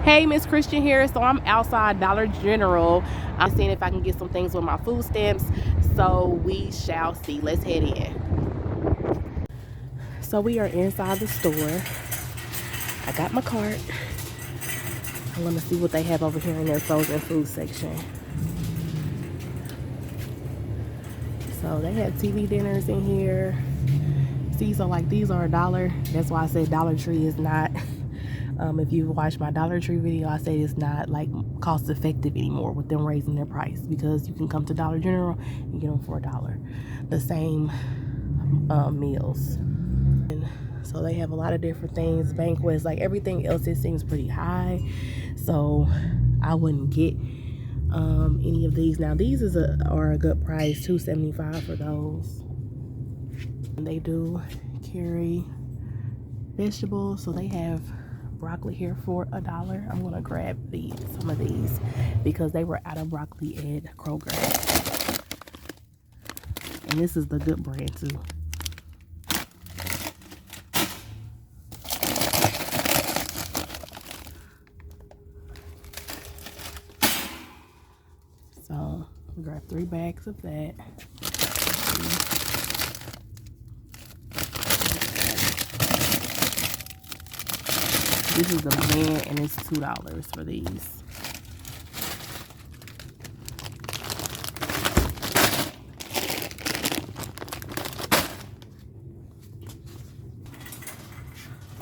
Hey, Miss Christian here. So I'm outside Dollar General. I'm seeing if I can get some things with my food stamps. So we shall see. Let's head in. So we are inside the store. I got my cart. I'm gonna see what they have over here in their frozen food section. So they have TV dinners in here. See, so like these are $1. That's why I said Dollar Tree is not. If you watch my Dollar Tree video, I say it's not like cost effective anymore with them raising their price, because you can come to Dollar General and get them for $1. The same meals. And so they have a lot of different things, banquets, like everything else. It seems pretty high, so I wouldn't get any of these. Now these are a good price, $2.75 for those. And they do carry vegetables, so they have broccoli here for $1. I'm gonna grab some of these because they were out of broccoli at Kroger, and this is the good brand too. So grab 3 bags of that. This is the blend, and it's $2 for these.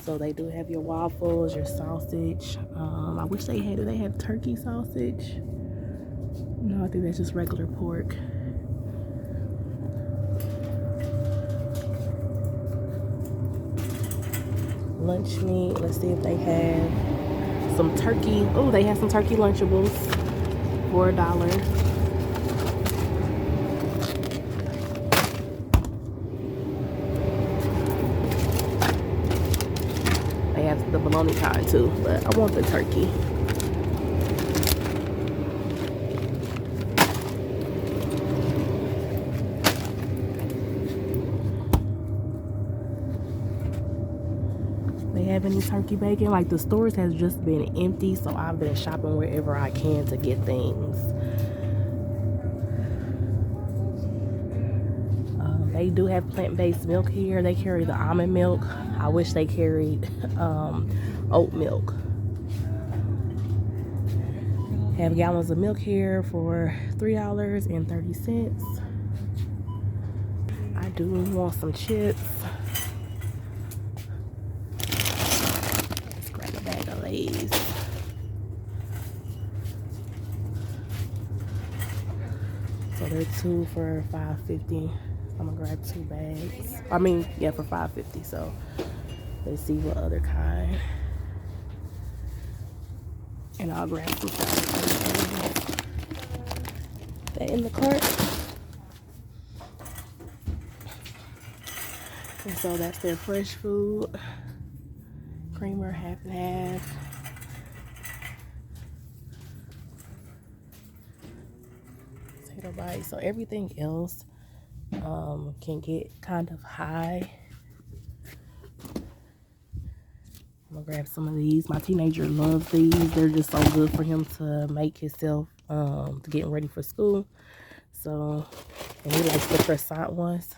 So they do have your waffles, your sausage. I wish do they have turkey sausage? No, I think that's just regular pork. Lunch meat. Let's see if they have some turkey. Oh, they have some turkey Lunchables for $1. They have the bologna kind too, but I want the turkey. Have any turkey bacon? Like, the stores has just been empty, so I've been shopping wherever I can to get things. They do have plant-based milk here. They carry the almond milk. I wish they carried oat milk. Have gallons of milk here for $3.30. I do want some chips. So they're 2 for $5.50. I'm gonna grab 2 bags. I mean, yeah, for $5.50. So let's see what other kind. And I'll grab some stuff. That in the cart. And so that's their fresh food. Creamer, half and half. Potato bites. So everything else can get kind of high. I'm gonna grab some of these. My teenager loves these. They're just so good for him to make himself to getting ready for school. So, and he likes the croissant ones.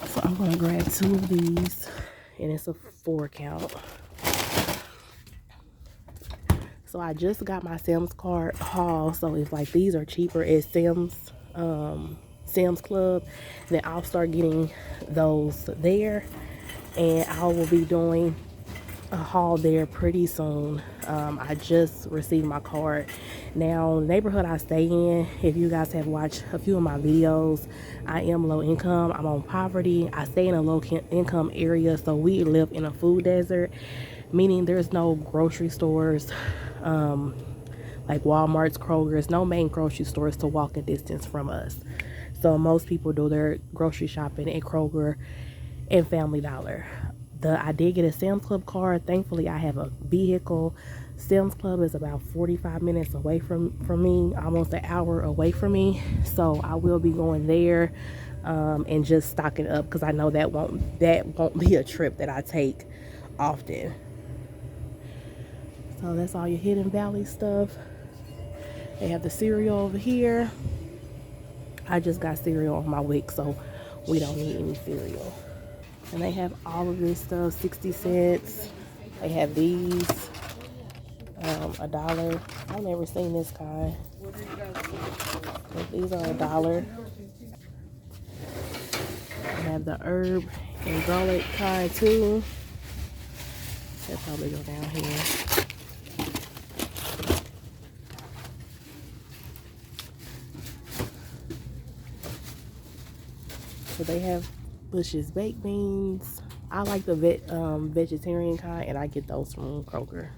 So I'm gonna grab 2 of these, and it's a 4 count. So I just got my Sam's card haul. So if like these are cheaper at Sam's Club, then I'll start getting those there, and I will be doing a haul there pretty soon. I just received my card. Now, the neighborhood I stay in, if you guys have watched a few of my videos, I am low income. I'm on poverty. I stay in a low income area, so we live in a food desert, meaning there's no grocery stores like Walmart's, Kroger's, no main grocery stores to walking distance from us. So most people do their grocery shopping at Kroger and Family Dollar. I did get a Sam's Club card. Thankfully, I have a vehicle. Sam's Club is about 45 minutes away from me, almost an hour away from me. So I will be going there and just stocking up, because I know that won't be a trip that I take often. So that's all your Hidden Valley stuff. They have the cereal over here. I just got cereal on my wick, so we don't need any cereal. And they have all of this stuff, 60 cents. They have these, $1. I've never seen this kind. But these are $1. They have the herb and garlic kind too. They'll probably go down here. So they have Bush's baked beans. I like the vegetarian kind, and I get those from Kroger.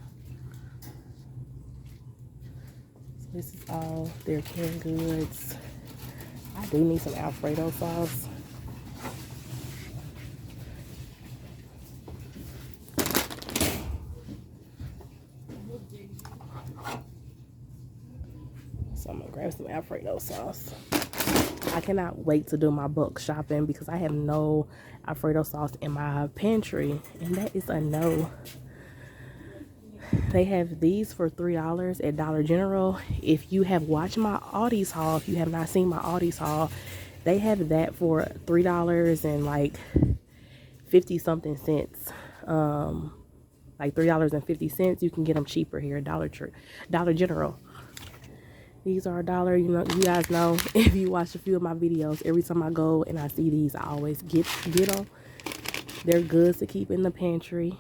So this is all their canned goods. I do need some Alfredo sauce. So I'm gonna grab some Alfredo sauce. I cannot wait to do my bulk shopping because I have no Alfredo sauce in my pantry, and that is a no. They have these for $3 at Dollar General. If you have watched my Aldi's haul, if you have not seen my Aldi's haul, they have that for $3 and like 50 something cents. Like $3.50. You can get them cheaper here at Dollar General. These are $1. You know, you guys know if you watch a few of my videos, every time I go and I see these, I always get them. They're good to keep in the pantry.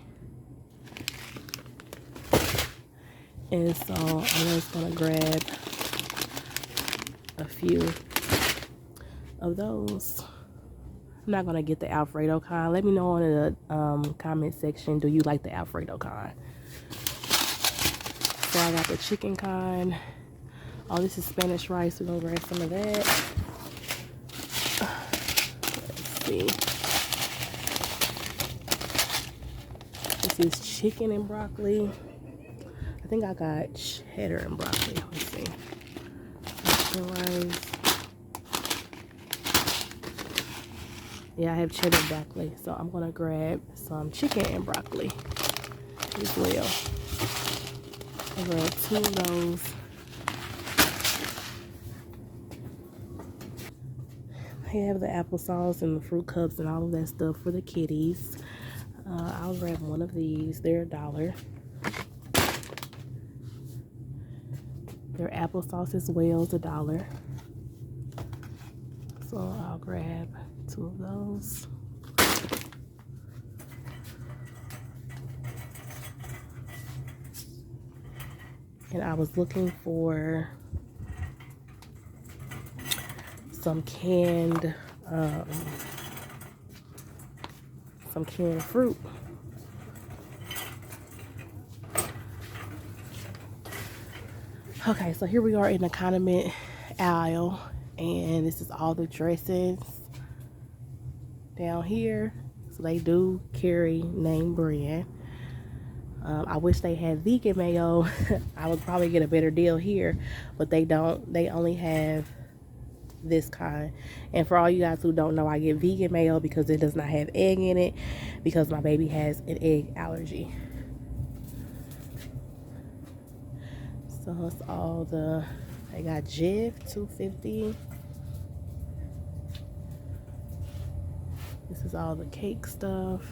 And so I'm just gonna grab a few of those. I'm not gonna get the Alfredo kind. Let me know in the comment section, do you like the Alfredo kind? So I got the chicken kind. Oh, this is Spanish rice. We're gonna grab some of that. Let's see. This is chicken and broccoli. I think I got cheddar and broccoli. Let's see. Chicken rice. Yeah, I have cheddar and broccoli. So I'm gonna grab some chicken and broccoli as well. I'll grab 2 of those. They have the applesauce and the fruit cups and all of that stuff for the kitties. I'll grab one of these. They're $1. Their applesauce as well is $1. So I'll grab 2 of those. And I was looking for some canned fruit. Okay, so here we are in the condiment aisle, and this is all the dressings down here. So they do carry name brand. I wish they had vegan mayo. I would probably get a better deal here, but they don't. They only have this kind. And for all you guys who don't know, I get vegan mayo because it does not have egg in it, because my baby has an egg allergy. So it's all the, I got Jif, $2.50. This is all the cake stuff.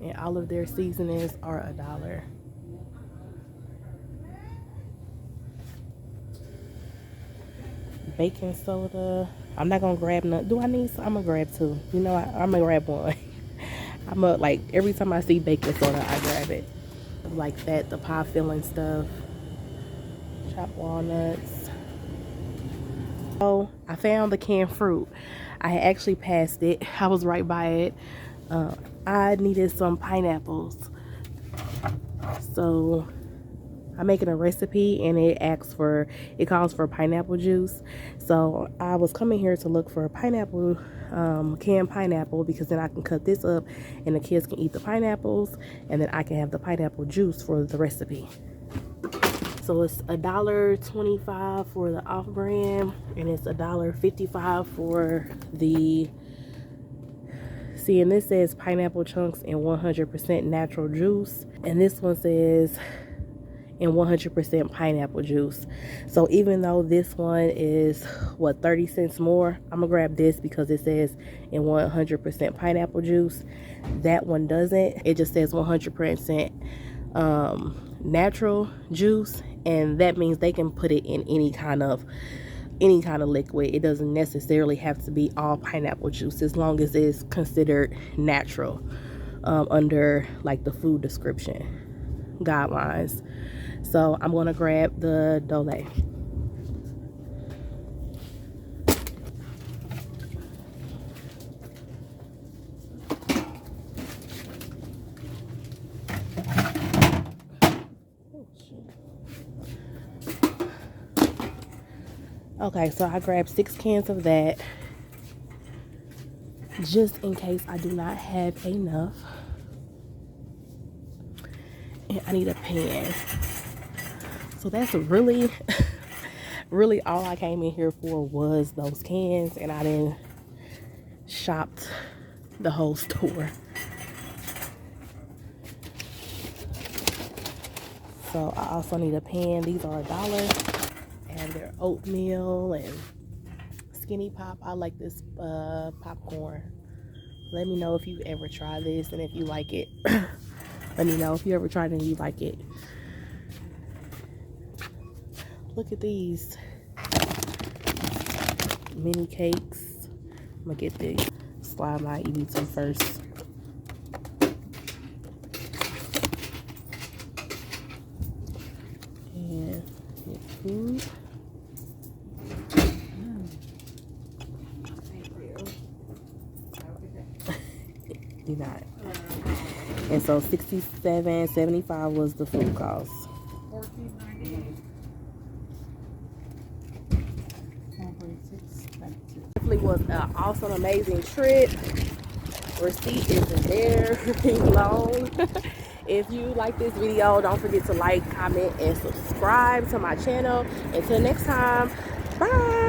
And all of their seasonings are $1. Baking soda. I'm not gonna grab none. Do I need some? I'm gonna grab 2. You know, I'm gonna grab 1. I'm gonna, like, every time I see baking soda, I grab it. Like that, the pie filling stuff. Chopped walnuts. Oh, I found the canned fruit. I had actually passed it. I was right by it. I needed some pineapples. So I'm making a recipe, and it calls for pineapple juice. So I was coming here to look for a pineapple, canned pineapple, because then I can cut this up and the kids can eat the pineapples, and then I can have the pineapple juice for the recipe. So it's $1.25 for the off-brand, and it's $1.55 for the See, and this says pineapple chunks and 100% natural juice. And this one says in 100% pineapple juice. So even though this one is what, 30 cents more, I'm gonna grab this because it says in 100% pineapple juice. That one doesn't. It just says 100% natural juice, and that means they can put it in any kind of liquid. It doesn't necessarily have to be all pineapple juice as long as it's considered natural under like the food description guidelines. So I'm gonna grab the Dole. Okay, so I grabbed 6 cans of that just in case I do not have enough. And I need a pan. So that's really really all I came in here for was those cans, and I didn't shop the whole store. So I also need a pan. These are $1. And they're oatmeal and Skinny Pop. I like this popcorn. Let me know if you ever try this and if you like it. Let me know if you ever tried it and you like it. Look at these mini cakes. I'm gonna get the slide my EBT first. And get food. Do not. And so $67.75 was the food cost. Definitely was an awesome, amazing trip. Receipt isn't there long. If you like this video, don't forget to like, comment, and subscribe to my channel. Until next time, bye.